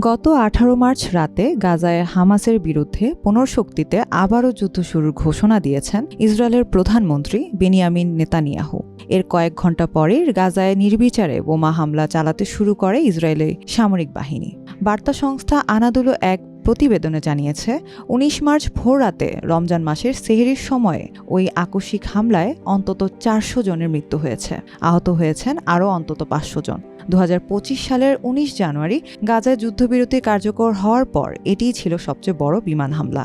গত 18 মার্চ রাতে গাজায় হামাসের বিরুদ্ধে পুনর্শক্তিতে আবারও যুদ্ধ শুরুর ঘোষণা দিয়েছেন ইসরায়েলের প্রধানমন্ত্রী বেনিয়ামিন নেতানিয়াহু। এর কয়েক ঘণ্টা পরেই গাজায় নির্বিচারে বোমা হামলা চালাতে শুরু করে ইসরায়েলের সামরিক বাহিনী। বার্তা সংস্থা আনাদুলো এক প্রতিবেদনে জানিয়েছে 19 মার্চ ভোররাতে রমজান মাসের সেহরির সময়ে ওই আকস্মিক হামলায় অন্তত 400 জনের মৃত্যু হয়েছে, আহত হয়েছেন আরও অন্তত 500 জন। 2025 সালের 19 জানুয়ারি গাজায় যুদ্ধবিরতি কার্যকর হওয়ার পর এটিই ছিল সবচেয়ে বড় বিমান হামলা।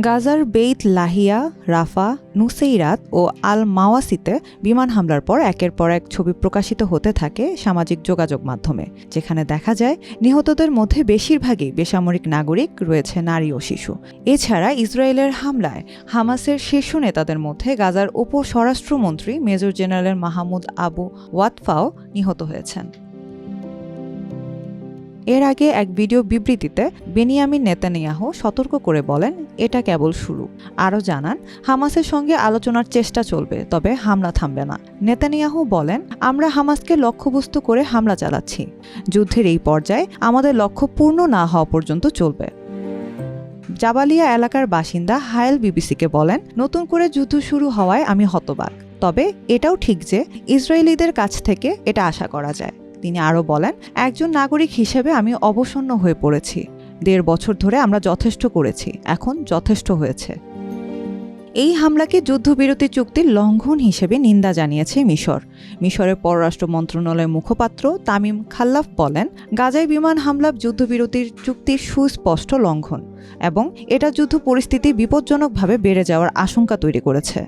গাজার বেইত লাহিয়া, রাফা, নুসেইরাত ও আল মাওয়াসিতে বিমান হামলার পর একের পর এক ছবি প্রকাশিত হতে থাকে সামাজিক যোগাযোগ মাধ্যমে, যেখানে দেখা যায় নিহতদের মধ্যে বেশিরভাগই বেসামরিক নাগরিক, রয়েছে নারী ও শিশু। এছাড়া ইসরায়েলের হামলায় হামাসের শীর্ষ নেতাদের মধ্যে গাজার উপস্বরাষ্ট্রমন্ত্রী মেজর জেনারেল মাহমুদ আবু ওয়াতফাও নিহত হয়েছেন। এর আগে এক ভিডিও বিবৃতিতে বেনিয়ামিন নেতানিয়াহু সতর্ক করে বলেন, এটা কেবল শুরু। আরও জানান, হামাসের সঙ্গে আলোচনার চেষ্টা চলবে, তবে হামলা থামবে না। নেতানিয়াহু বলেন, আমরা হামাসকে লক্ষ্যবস্তু করে হামলা চালাচ্ছি। যুদ্ধের এই পর্যায়ে আমাদের লক্ষ্য পূর্ণ না হওয়া পর্যন্ত চলবে। জাবালিয়া এলাকার বাসিন্দা হায়েল বিবিসিকে বলেন, নতুন করে যুদ্ধ শুরু হওয়ায় আমি হতবাক, তবে এটাও ঠিক যে ইসরায়েলিদের কাছ থেকে এটা আশা করা যায়। তিনি আরও বলেন, একজন নাগরিক হিসেবে আমি অবসন্ন হয়ে পড়েছি। 1.5 বছর ধরে আমরা যথেষ্ট করেছি, এখন যথেষ্ট হয়েছে। এই হামলাকে যুদ্ধবিরতি চুক্তির লঙ্ঘন হিসেবে নিন্দা জানিয়েছে মিশর। মিশরের পররাষ্ট্র মন্ত্রণালয়ের মুখপাত্র তামিম খাল্লাফ বলেন, গাজায় বিমান হামলা যুদ্ধবিরতির চুক্তির সুস্পষ্ট লঙ্ঘন এবং এটা যুদ্ধ পরিস্থিতি বিপজ্জনকভাবে বেড়ে যাওয়ার আশঙ্কা তৈরি করেছে।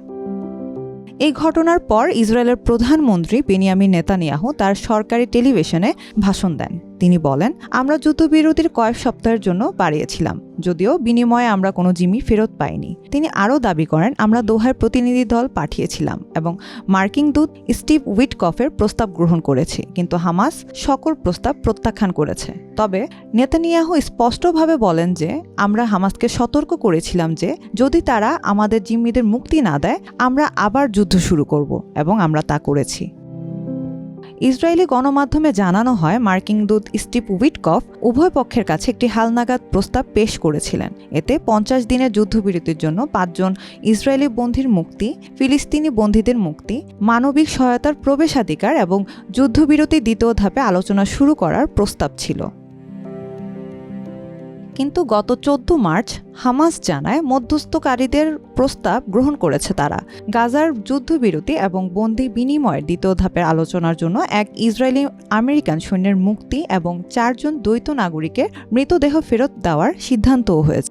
এই ঘটনার পর ইসরায়েলের প্রধানমন্ত্রী বেনিয়ামিন নেতানিয়াহু তার সরকারি টেলিভিশনে ভাষণ দেন। তিনি বলেন, আমরা যুদ্ধবিরতির কয়েক সপ্তাহের জন্য বাড়িয়েছিলাম, যদিও বিনিময়ে আমরা কোনো জিম্মি ফেরত পাইনি। তিনি আরও দাবি করেন, আমরা দোহার প্রতিনিধি দল পাঠিয়েছিলাম এবং মার্কিন দূত স্টিভ উইটকফের প্রস্তাব গ্রহণ করেছি, কিন্তু হামাস সকল প্রস্তাব প্রত্যাখ্যান করেছে। তবে নেতানিয়াহু স্পষ্টভাবে বলেন যে, আমরা হামাসকে সতর্ক করেছিলাম যে যদি তারা আমাদের জিম্মিদের মুক্তি না দেয়, আমরা আবার যুদ্ধ শুরু করব, এবং আমরা তা করেছি। ইসরায়েলি গণমাধ্যমে জানানো হয়, মার্কিন দূত স্টিভ উইটকফ উভয় পক্ষের কাছে একটি হালনাগাদ প্রস্তাব পেশ করেছিলেন। এতে 50 দিনের যুদ্ধবিরতির জন্য 5 জন ইসরায়েলি বন্দীর মুক্তি, ফিলিস্তিনি বন্দীদের মুক্তি, মানবিক সহায়তার প্রবেশাধিকার এবং যুদ্ধবিরতির দ্বিতীয় ধাপে আলোচনা শুরু করার প্রস্তাব ছিল। কিন্তু গত 14 মার্চ হামাস জানায়, মধ্যস্থকারীদের প্রস্তাব গ্রহণ করেছে তারা। গাজার যুদ্ধবিরতি এবং বন্দি বিনিময়ের দ্বিতীয় ধাপের আলোচনার জন্য এক ইসরায়েলি আমেরিকান সৈন্যের মুক্তি এবং 4 জন দ্বৈত নাগরিকের মৃতদেহ ফেরত দেওয়ার সিদ্ধান্তও হয়েছে।